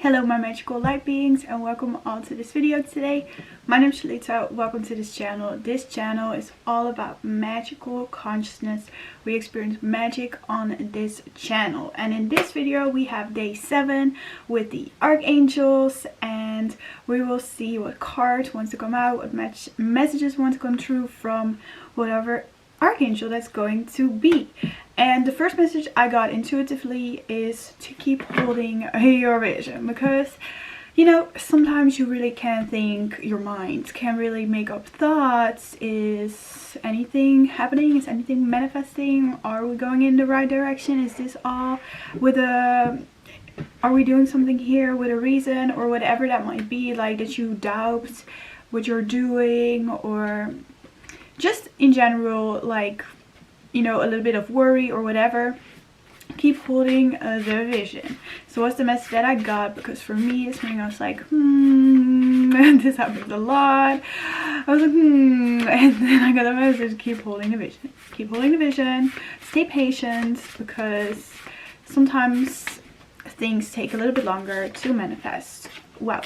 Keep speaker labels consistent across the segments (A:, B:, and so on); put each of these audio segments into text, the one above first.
A: Hello my magical light beings, and welcome all to this video today. My name is Shalita. Welcome to this channel. This channel is all about magical consciousness. We experience magic on this channel, and in this video we have day 7 with the Archangels, and we will see what cards wants to come out, what messages want to come true from whatever Archangel that's going to be. And the first message I got intuitively is to keep holding your vision, because you know, sometimes you really can't think, your mind can't really make up thoughts. Is anything happening? Is anything manifesting? Are we going in the right direction? Is this all with a, are we doing something here with a reason, or whatever that might be, like that you doubt what you're doing, or just in general, like, you know, a little bit of worry or whatever. Keep holding the vision. So what's the message that I got? Because for me this morning I was like, this happens a lot. I was like, and then I got a message: keep holding the vision. Keep holding the vision. Stay patient, because sometimes things take a little bit longer to manifest. Wow,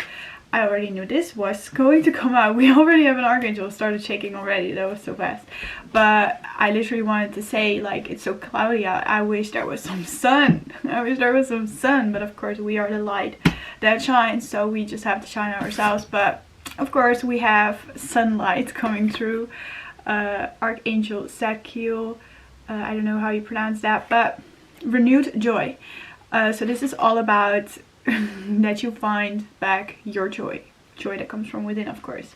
A: I already knew this was going to come out. We already have an Archangel. Started shaking already. That was so fast. But I literally wanted to say, like, it's so cloudy out. I wish there was some sun. I wish there was some sun. But of course we are the light that shines, so we just have to shine ourselves. But of course we have sunlight coming through. Archangel Zadkiel. I don't know how you pronounce that, but renewed joy. So this is all about that you find back your joy that comes from within, of course.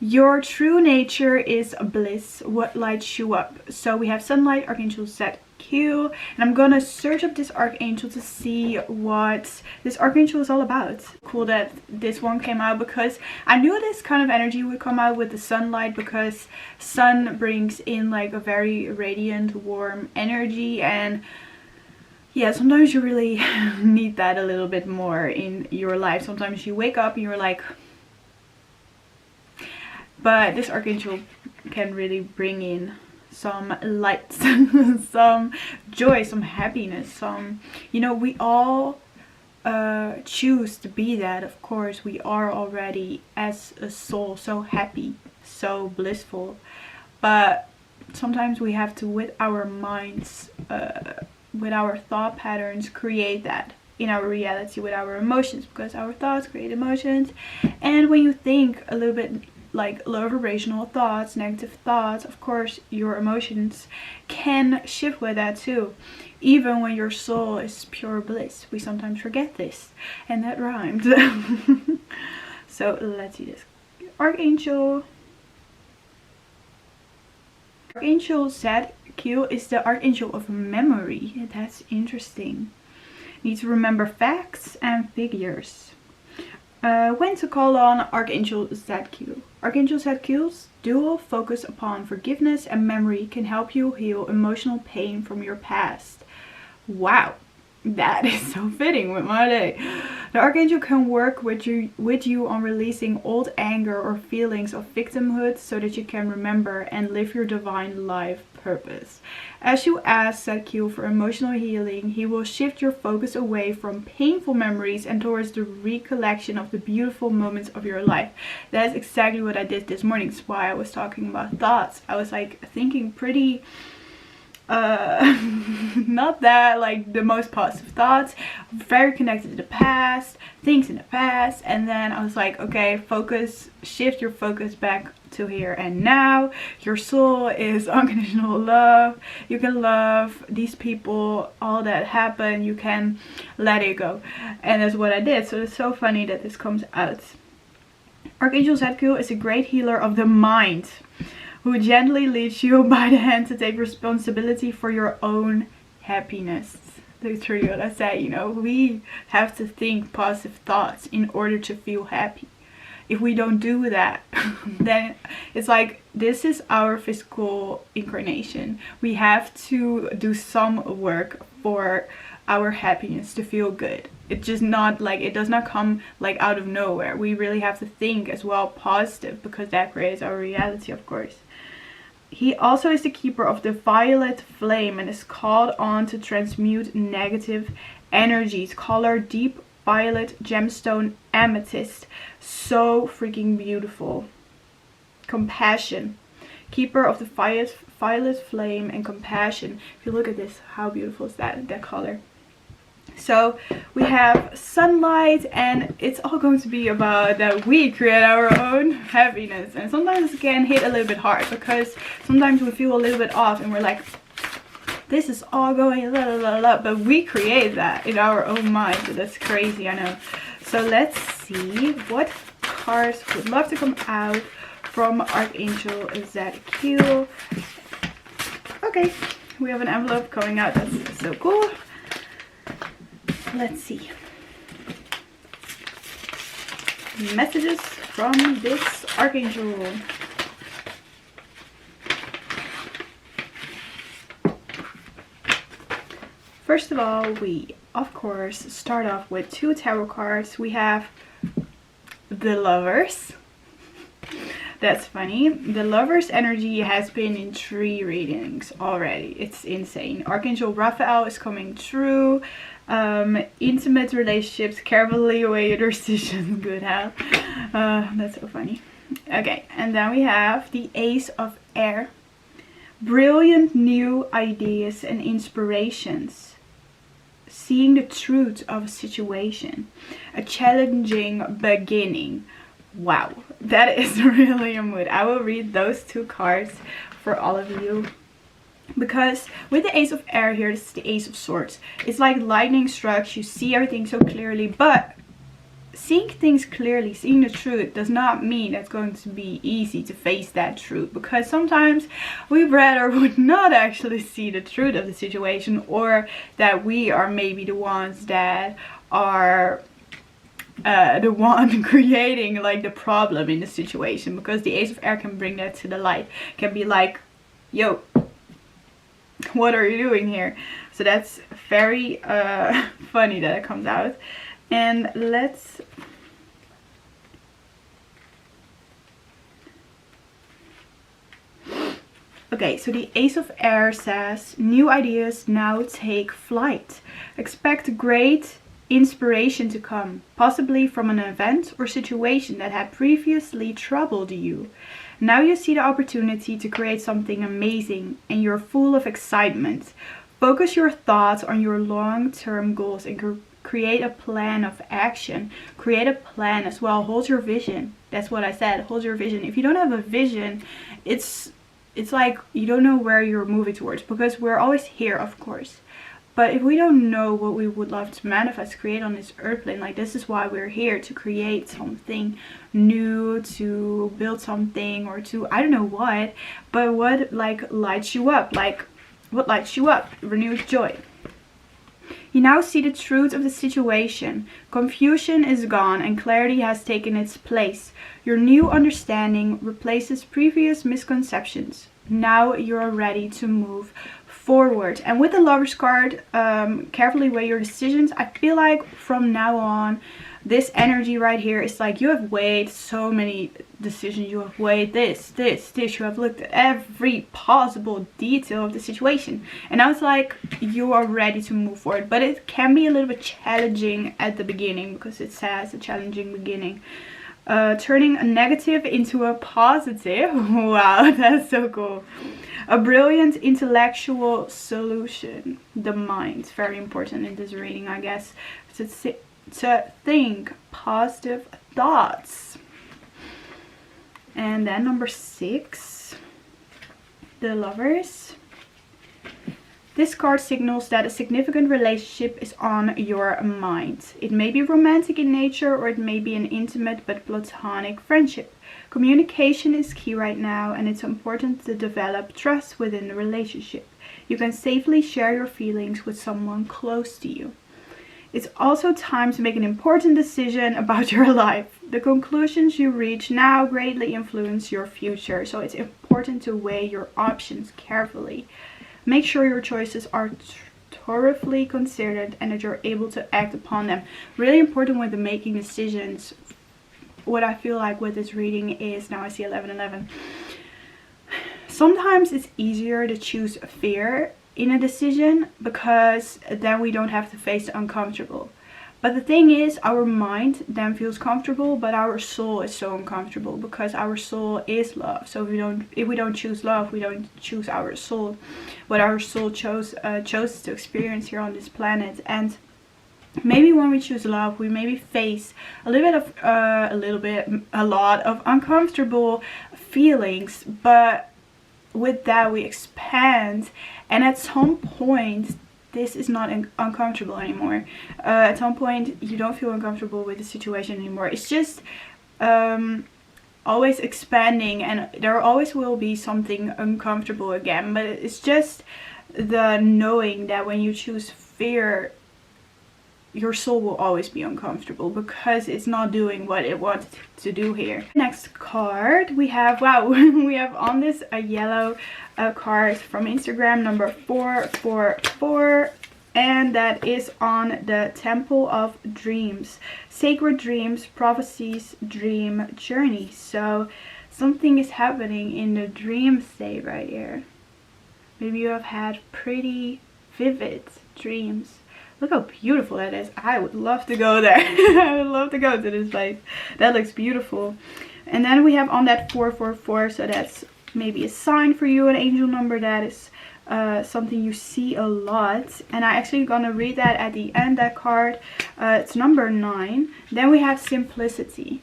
A: Your true nature is bliss, what lights you up. So we have sunlight, Archangel Zadkiel, and I'm gonna search up this Archangel to see what this Archangel is all about. Cool that this one came out, because I knew this kind of energy would come out with the sunlight, because sun brings in like a very radiant, warm energy, and yeah, sometimes you really need that a little bit more in your life. Sometimes you wake up and you're like, but this Archangel can really bring in some light, some joy, some happiness, some, you know, we all choose to be that. Of course, we are already as a soul so happy, so blissful, but sometimes we have to, with our minds, with our thought patterns, create that in our reality with our emotions, because our thoughts create emotions. And when you think a little bit like low vibrational thoughts, negative thoughts, of course your emotions can shift with that too, even when your soul is pure bliss. We sometimes forget this, and that rhymed. So let's see this. Archangel Zadkiel is the Archangel of memory. That's interesting. Need to remember facts and figures. When to call on Archangel Zadkiel. Archangel Zadkiel's dual focus upon forgiveness and memory can help you heal emotional pain from your past. Wow, that is so fitting with my day. The Archangel can work with you on releasing old anger or feelings of victimhood, so that you can remember and live your divine life purpose. As you ask Zadkiel for emotional healing, he will shift your focus away from painful memories and towards the recollection of the beautiful moments of your life. That's exactly what I did this morning. That's why I was talking about thoughts. I was like thinking pretty not that like the most positive thoughts, very connected to the past, things in the past, and then I was like, okay, focus, shift your focus back to here and now. Your soul is unconditional love. You can love these people, all that happened, you can let it go. And that's what I did. So it's so funny that this comes out. Archangel Zadkiel is a great healer of the mind, who gently leads you by the hand to take responsibility for your own happiness. That's really what I say, you know, we have to think positive thoughts in order to feel happy. If we don't do that, then it's like, this is our physical incarnation. We have to do some work for our happiness to feel good. It's just not like, it does not come like out of nowhere. We really have to think as well positive, because that creates our reality, of course. He also is the keeper of the violet flame and is called on to transmute negative energies. Color deep violet gemstone amethyst. So freaking beautiful. Compassion. Keeper of the violet flame and compassion. If you look at this, how beautiful is that color? So we have sunlight, and it's all going to be about that we create our own happiness. And sometimes it can hit a little bit hard, because sometimes we feel a little bit off and we're like, this is all going la la la la, but we create that in our own mind. So that's crazy, I know. So let's see what cards would love to come out from Archangel Zadkiel. Okay, we have an envelope coming out. That's so cool. Let's see. Messages from this Archangel. First of all, we of course start off with 2 tarot cards. We have the Lovers. That's funny. The Lovers energy has been in 3 readings already. It's insane. Archangel Raphael is coming through. Intimate relationships, carefully weigh your decisions. Good health. That's so funny. Okay, and then we have the Ace of Air. Brilliant new ideas and inspirations. Seeing the truth of a situation. A challenging beginning. Wow, that is really a mood. I will read those 2 cards for all of you. Because with the Ace of Air here, this is the Ace of Swords. It's like lightning strikes, you see everything so clearly, but seeing things clearly, seeing the truth, does not mean it's going to be easy to face that truth. Because sometimes we rather would not actually see the truth of the situation, or that we are maybe the ones that are the one creating like the problem in the situation. Because the Ace of Air can bring that to the light, can be like, yo, what are you doing here? So that's very funny that it comes out. And let's okay, so the Ace of Air says, new ideas now take flight. Expect great inspiration to come, possibly from an event or situation that had previously troubled you. Now you see the opportunity to create something amazing, and you're full of excitement. Focus your thoughts on your long-term goals and create a plan of action. Create a plan as well. Hold your vision. That's what I said. Hold your vision. If you don't have a vision, it's like you don't know where you're moving towards, because we're always here, of course. But if we don't know what we would love to manifest, create on this earth plane, like this is why we're here, to create something new, to build something, or to, I don't know what, but what like lights you up, like what lights you up? Renewed joy. You now see the truth of the situation. Confusion is gone and clarity has taken its place. Your new understanding replaces previous misconceptions. Now you're ready to move forward. And with the Lovers card, carefully weigh your decisions. I feel like from now on, this energy right here is like you have weighed so many decisions. You have weighed this. You have looked at every possible detail of the situation. And now it's like you are ready to move forward. But it can be a little bit challenging at the beginning, because it says a challenging beginning. Turning a negative into a positive. Wow, that's so cool. A brilliant intellectual solution. The mind. Very important in this reading, I guess. To think positive thoughts. And then number 6. The Lovers. This card signals that a significant relationship is on your mind. It may be romantic in nature, or it may be an intimate but platonic friendship. Communication is key right now, and it's important to develop trust within the relationship. You can safely share your feelings with someone close to you. It's also time to make an important decision about your life. The conclusions you reach now greatly influence your future, so it's important to weigh your options carefully. Make sure your choices are thoroughly considered and that you're able to act upon them. Really important when making decisions. What I feel like with this reading is, now I see 1111. Sometimes it's easier to choose fear in a decision, because then we don't have to face the uncomfortable. But the thing is, our mind then feels comfortable, but our soul is so uncomfortable, because our soul is love. So if we don't choose love, we don't choose our soul, what our soul chose to experience here on this planet. And maybe when we choose love, we maybe face a lot of uncomfortable feelings, but with that we expand, and at some point this is not uncomfortable anymore. At some point you don't feel uncomfortable with the situation anymore. It's just always expanding, and there always will be something uncomfortable again, but it's just the knowing that when you choose fear, your soul will always be uncomfortable, because it's not doing what it wants to do here. Next card we have, wow, we have on this a yellow card from Instagram, number 444, and that is on the Temple of Dreams, Sacred Dreams, Prophecies, Dream Journey. So something is happening in the dream state right here. Maybe you have had pretty vivid dreams. Look how beautiful that is. I would love to go there. I would love to go to this place. That looks beautiful. And then we have on that 444, so that's maybe a sign for you, an angel number. That is something you see a lot. And I'm actually gonna read that at the end, that card. It's number 9. Then we have simplicity.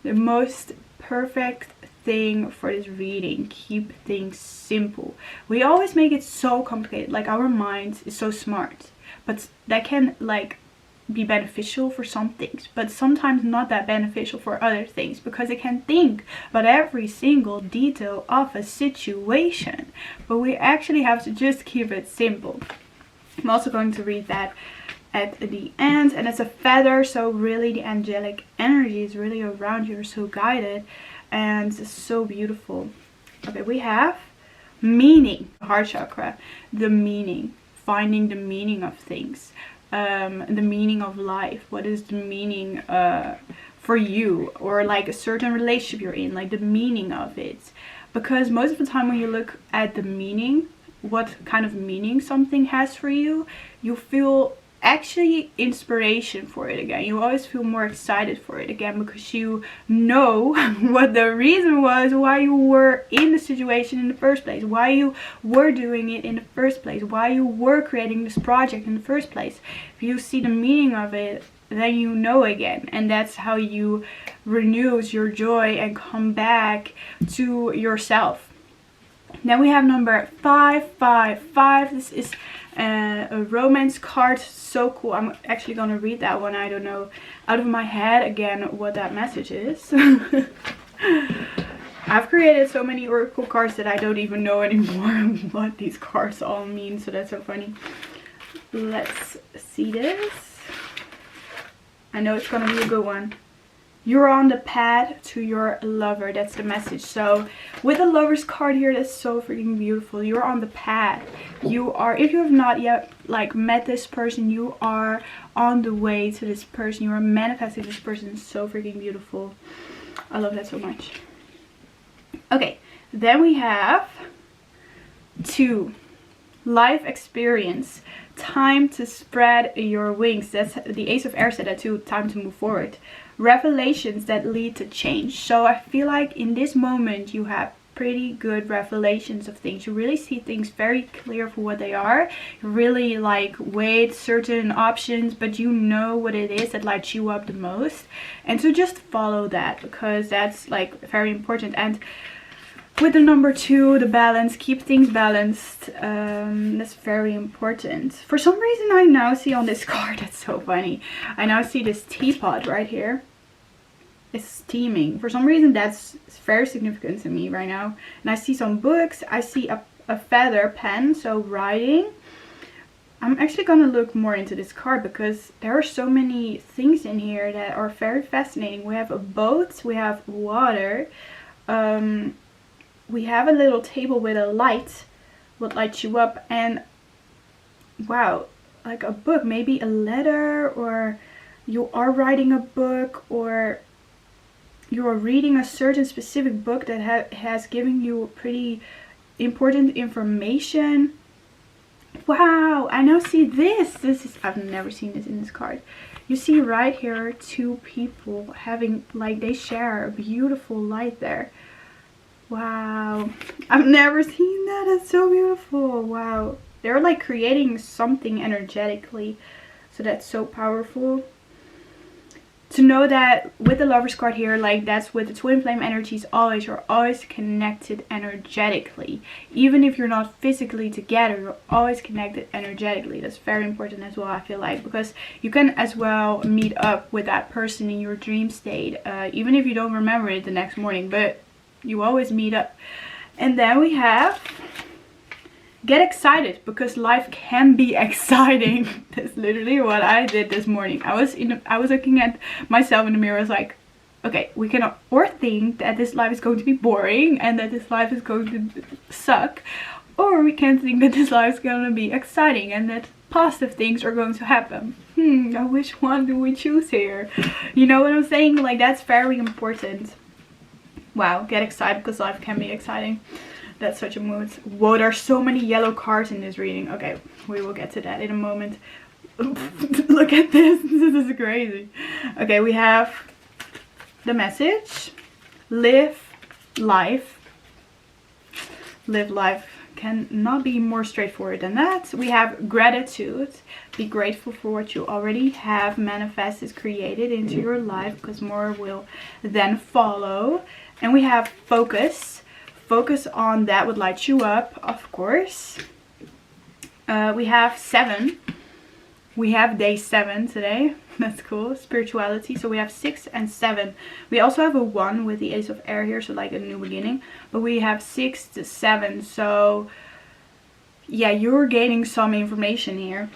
A: The most perfect thing for this reading. Keep things simple. We always make it so complicated. Like, our mind is so smart, but that can like be beneficial for some things, but sometimes not that beneficial for other things, because it can think about every single detail of a situation, but we actually have to just keep it simple. I'm also going to read that at the end, and it's a feather, so really the angelic energy is really around you. You're so guided, and it's so beautiful. Okay, we have meaning, heart chakra, the meaning, finding the meaning of things, the meaning of life. What is the meaning for you, or like a certain relationship you're in, like the meaning of it? Because most of the time when you look at the meaning, what kind of meaning something has for you, you feel actually inspiration for it again. You always feel more excited for it again, because you know what the reason was why you were in the situation in the first place, why you were doing it in the first place, why you were creating this project in the first place. If you see the meaning of it, then you know again, and that's how you renew your joy and come back to yourself. Then we have number 555. This is a romance card. So cool. I'm actually gonna read that one. I don't know out of my head again what that message is. I've created so many oracle cards that I don't even know anymore what these cards all mean, so that's so funny. Let's see this. I know it's gonna be a good one. You're on the path to your lover. That's the message. So with the Lover's card here, that's so freaking beautiful. You're on the path. You are, if you have not yet like met this person, you are on the way to this person. You are manifesting this person. It's so freaking beautiful. I love that so much. Okay, then we have 2, life experience, time to spread your wings. That's the Ace of Air said that too, time to move forward. Revelations that lead to change. So I feel like in this moment you have pretty good revelations of things. You really see things very clear for what they are. You really like weigh certain options, but you know what it is that lights you up the most, and so just follow that, because that's like very important. And with the number 2, the balance, keep things balanced, that's very important. For some reason I now see on this card, that's so funny, I now see this teapot right here. It's steaming. For some reason that's very significant to me right now. And I see some books, I see a feather pen, so writing. I'm actually gonna look more into this card, because there are so many things in here that are very fascinating. We have a boat, we have water, we have a little table with a light, what lights you up, and wow, like a book, maybe a letter, or you are writing a book, or you are reading a certain specific book that has given you pretty important information. Wow, I now see this. This is, I've never seen this in this card. You see right here 2 people having, like, they share a beautiful light there. Wow, I've never seen that. It's so beautiful. Wow, they're like creating something energetically, so that's so powerful. To know that with the Lovers card here, like, that's with the twin flame energies, always, you're always connected energetically. Even if you're not physically together, you're always connected energetically. That's very important as well, I feel like, because you can as well meet up with that person in your dream state, even if you don't remember it the next morning, but you always meet up. And then we have get excited, because life can be exciting. That's literally what I did this morning. I was looking at myself in the mirror. I was like, okay, we can or think that this life is going to be boring and that this life is going to suck, or we can think that this life is going to be exciting and that positive things are going to happen. Which one do we choose here? You know what I'm saying? Like, that's very important. Wow, get excited, because life can be exciting. That's such a mood. Whoa, there are so many yellow cards in this reading. Okay, we will get to that in a moment. Look at this. This is crazy. Okay, we have the message. Live life. Live life. Cannot be more straightforward than that. We have gratitude. Be grateful for what you already have manifested, created into your life, because more will then follow. And we have focus. Focus on that would light you up, of course. We have 7. We have day 7 today. That's cool. Spirituality. So we have 6 and 7. We also have a 1 with the Ace of Air here, so like a new beginning. But we have 6 to 7. So yeah, you're gaining some information here.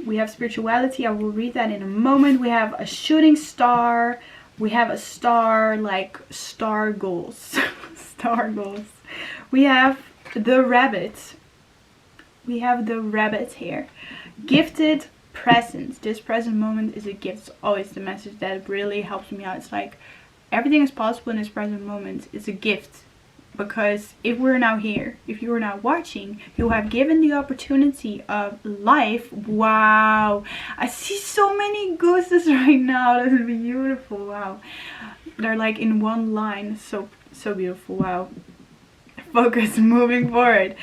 A: We have spirituality. I will read that in a moment. We have a shooting star. We have a star, like star goals. Star goals. We have the rabbit. We have the rabbit here. Gifted present. This present moment is a gift. It's always the message that really helps me out. It's like everything is possible in this present moment. It's a gift. Because if we're now here, if you are now watching, you have given the opportunity of life. Wow. I see so many gooses right now. That's beautiful. Wow. They're like in one line. So beautiful. Wow. Focus, moving forward.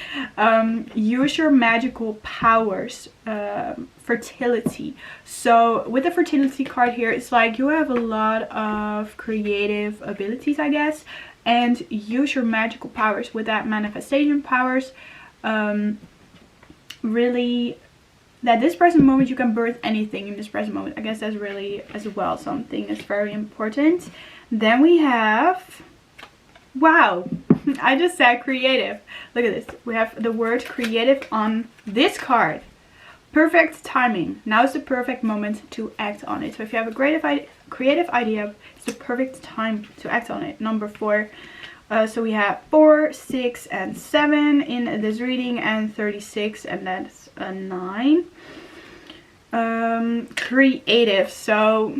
A: Use your magical powers. Fertility. So with the fertility card here, it's like you have a lot of creative abilities, I guess, and use your magical powers with that manifestation powers. Really, that this present moment you can birth anything in this present moment. I guess that's really as well something that's very important. Then we have, wow, I just said creative. Look at this. We have the word creative on this card. Perfect timing. Now is the perfect moment to act on it. So if you have a creative idea, it's the perfect time to act on it. Number 4. So we have 4, 6, and 7 in this reading, and 36, and that's a 9. Creative. So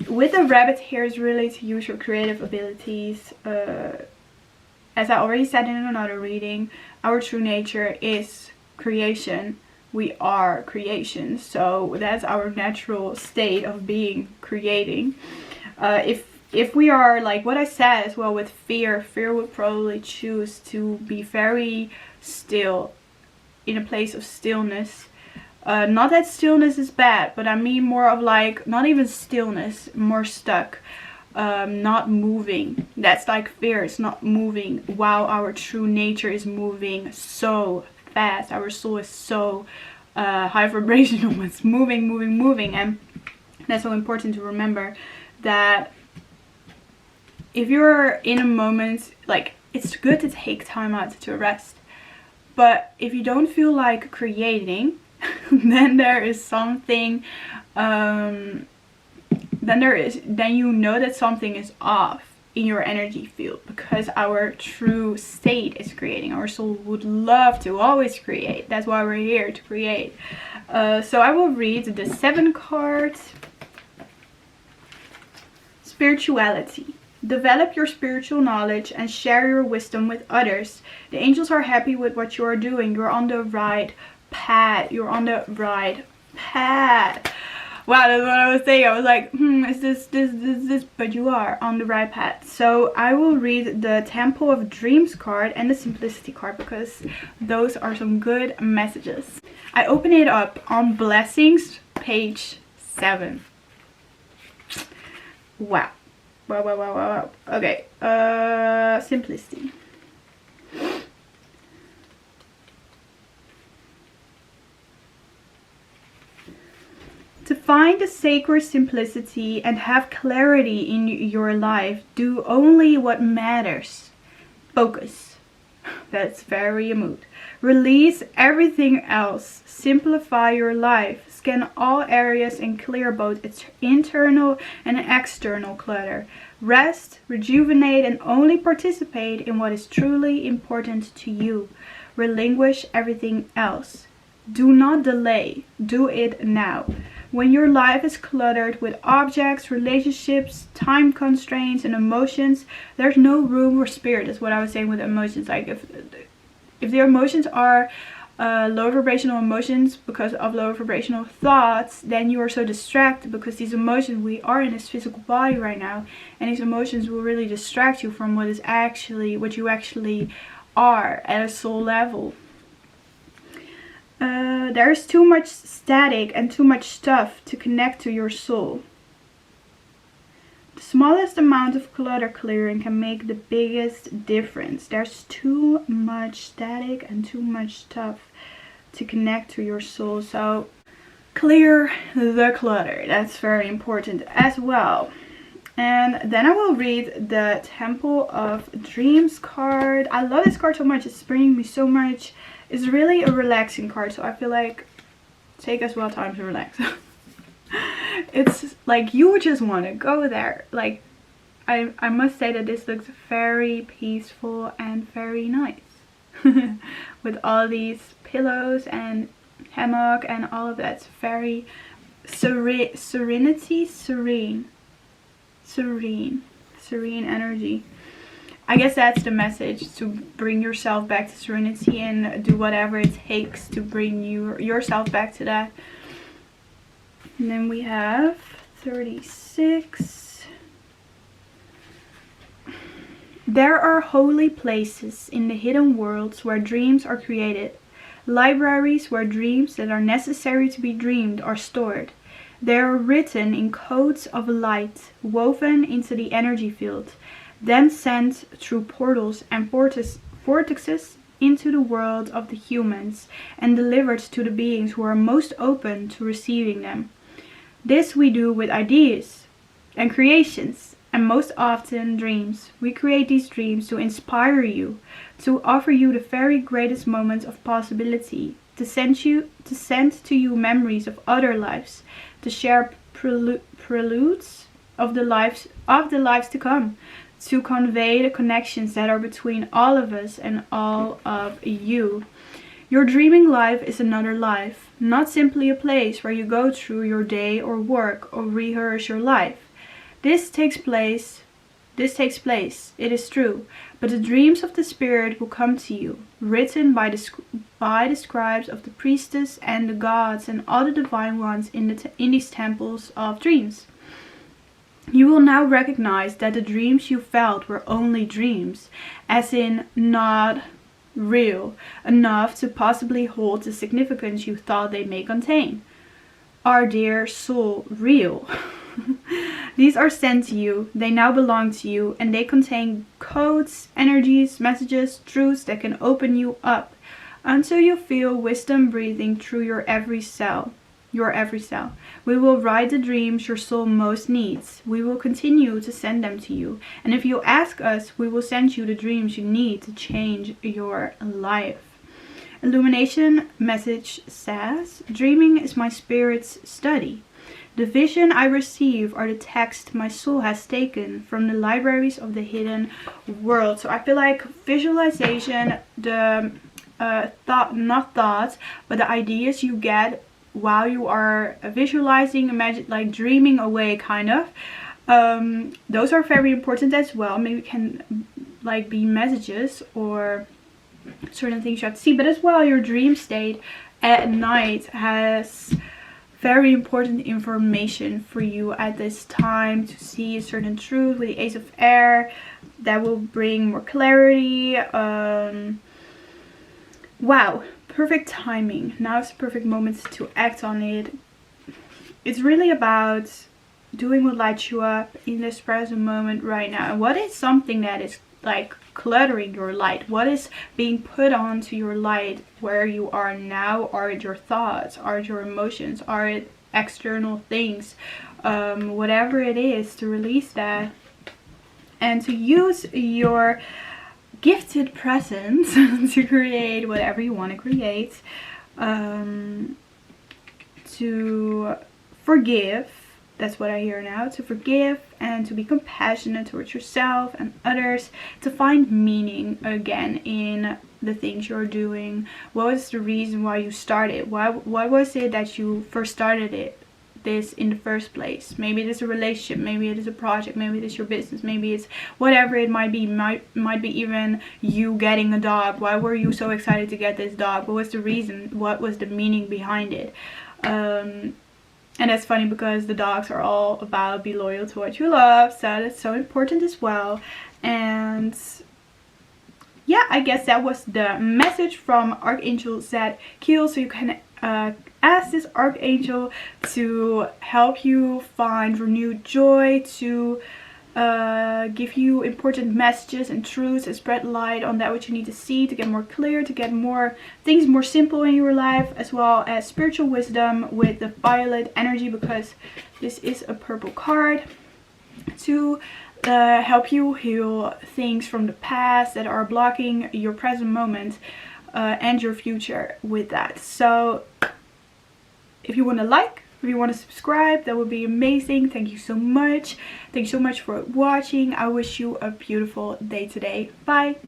A: with the rabbit here is really to use your creative abilities. As I already said in another reading, our true nature is creation. We are creation, so that's our natural state of being, creating. If we are like what I said as well with fear would probably choose to be very still, in a place of stillness. Not that stillness is bad, but I mean more of like, not even stillness, more stuck, not moving. That's like fear. It's not moving while our true nature is moving so fast. Our soul is so high vibrational. It's moving, and that's so important to remember that if you're in a moment, like, it's good to take time out to rest, but if you don't feel like creating, then there is something then you know that something is off in your energy field, because our true state is creating. Our soul would love to always create. That's why we're here, to create. So I will read the 7 cards. Spirituality. Develop your spiritual knowledge and share your wisdom with others. The angels are happy with what you are doing. You're on the right path. You're on the right path. Wow, that's what I was saying. I was like, is this, but you are on the right path. So I will read the Temple of Dreams card and the Simplicity card, because those are some good messages. I open it up on Blessings, page 7. Wow. Wow. Okay, Simplicity. To find the sacred simplicity and have clarity in your life, do only what matters. Focus. That's very mood. Release everything else. Simplify your life. Scan all areas and clear both its internal and external clutter. Rest, rejuvenate, and only participate in what is truly important to you. Relinquish everything else. Do not delay. Do it now. When your life is cluttered with objects, relationships, time constraints, and emotions, there's no room for spirit. That's what I was saying with emotions. Like if the emotions are low vibrational emotions because of low vibrational thoughts, then you are so distracted, because these emotions, we are in this physical body right now, and these emotions will really distract you from what you actually are at a soul level. There's too much static and too much stuff to connect to your soul. The smallest amount of clutter clearing can make the biggest difference. There's too much static and too much stuff to connect to your soul. So clear the clutter. That's very important as well. And then I will read the Temple of Dreams card. I love this card so much. It's bringing me so much. It's really a relaxing card, so I feel like take as well time to relax. It's like you just want to go there. Like I must say that this looks very peaceful and very nice. With all these pillows and hammock and all of that. It's very serene energy. I guess that's the message, to bring yourself back to serenity and do whatever it takes to bring yourself back to that. And then we have 36. There are holy places in the hidden worlds where dreams are created. Libraries where dreams that are necessary to be dreamed are stored. They are written in codes of light, woven into the energy field, then sent through portals and vortexes into the world of the humans and delivered to the beings who are most open to receiving them. This we do with ideas and creations, and most often dreams. We create these dreams to inspire you, to offer you the very greatest moments of possibility, to send to you memories of other lives, to share preludes of the lives to come, to convey the connections that are between all of us and all of you. Your dreaming life is another life, not simply a place where you go through your day or work or rehearse your life. This takes place, it is true, but the dreams of the spirit will come to you, written by the scribes of the priestess and the gods and all the divine ones in these temples of dreams. You will now recognize that the dreams you felt were only dreams, as in not real enough to possibly hold the significance you thought they may contain. Are dear soul real? These are sent to you, they now belong to you, and they contain codes, energies, messages, truths that can open you up until you feel wisdom breathing through your every cell. We will write the dreams your soul most needs. We will continue to send them to you. And if you ask us, we will send you the dreams you need to change your life. Illumination message says, dreaming is my spirit's study. The vision I receive are the text my soul has taken from the libraries of the hidden world. So I feel like visualization, the not thoughts, but the ideas you get while you are visualizing, imagine, like dreaming away kind of, those are very important as well. Maybe can be messages or certain things you have to see, but as well your dream state at night has very important information for you at this time to see a certain truth with the Ace of Air that will bring more clarity. Wow, perfect timing. Now is the perfect moment to act on it. It's really about doing what lights you up in this present moment right now. And what is something that is like cluttering your light? What is being put onto your light where you are now? Are it your thoughts? Are it your emotions? Are it external things? Whatever it is, to release that and to use your gifted presence to create whatever you want to create, to forgive. That's what I hear now. To forgive and to be compassionate towards yourself and others. To find meaning again in the things you're doing. What was the reason why you started? What was it that you first started this in the first place? Maybe it is a relationship, maybe it is a project, maybe it is your business, maybe it's whatever it might be. Might be even you getting a dog. Why were you so excited to get this dog? What was the reason? What was the meaning behind it? And that's funny because the dogs are all about be loyal to what you love, so that's so important as well. And yeah, I guess that was the message from Archangel Zadkiel. So you can ask this Archangel to help you find renewed joy, to give you important messages and truths and spread light on that what you need to see, to get more clear, to get more things more simple in your life, as well as spiritual wisdom with the violet energy, because this is a purple card, to help you heal things from the past that are blocking your present moment and your future with that. So if you want to like, if you want to subscribe, that would be amazing. Thank you so much. Thank you so much for watching. I wish you a beautiful day today. Bye.